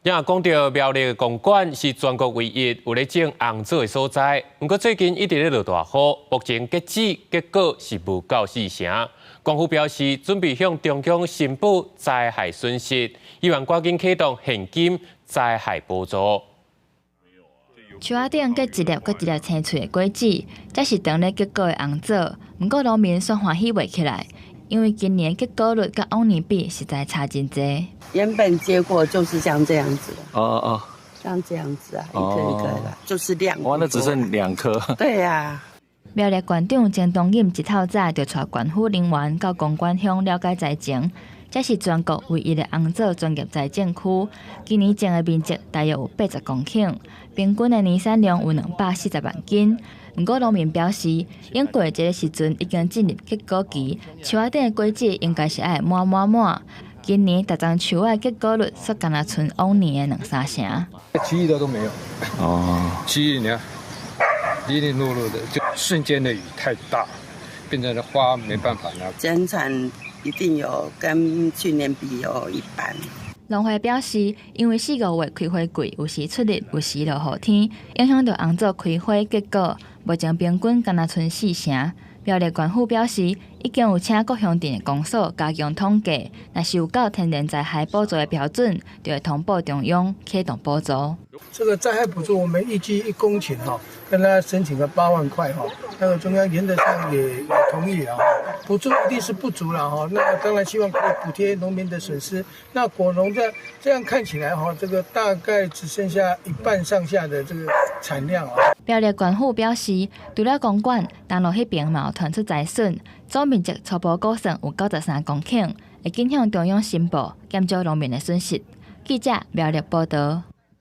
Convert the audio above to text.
也讲到苗栗公馆是全国唯一有咧种红枣的所在，不过最近一直咧落大雨，目前结籽结果是无够4成。官府表示准备向中央申报灾害损失，希望赶紧启动现金灾害补助。树仔顶结一粒搁一粒青翠的果子，这是等咧结果的红枣。不过农民却欢喜袂起来，因为今年结果率甲往年比实在差真多。原本结果就是像这样子。哦，像这样子啊，一颗一颗的，就是2颗。哇，那只剩2颗。对呀。苗栗县长郑东锦一透早就带县府人员到公馆乡了解灾情。这是全国唯一的红枣专业栽种区，今年种的面积大约有80公顷，平均的年产量有240万斤。不过农民表示，因过节的时阵已经进入结果期，树仔顶的果子应该是爱满。今年逐张树的结果率却敢若剩往年的2-3成。其余的都没有。哦，其余你看，零零落落的，就瞬间的雨太大，变成了花没办法拿。增产一定有跟去年比有一半。农会表示，因为4、5月开花季，有时出日，有时落雨天，影响到红枣开花结果，目前平均敢若剩4成。苗栗县府表示，已经有请各乡镇的公所加强统计，若是有到天然灾害补助的标准，就会通报中央启动补助。这个灾害补助，我们预计1公顷跟他申请了8万块那个中央原则上也同意了补助一定是不足了那当然希望可以补贴农民的损失。那果农这样看起来这个大概只剩下一半上下的这个产量苗栗县府表示，除了公馆，东路迄边嘛有传出灾损，总面积初步估算有93公顷，会紧向中央申报减少农民的损失。记者苗栗报道。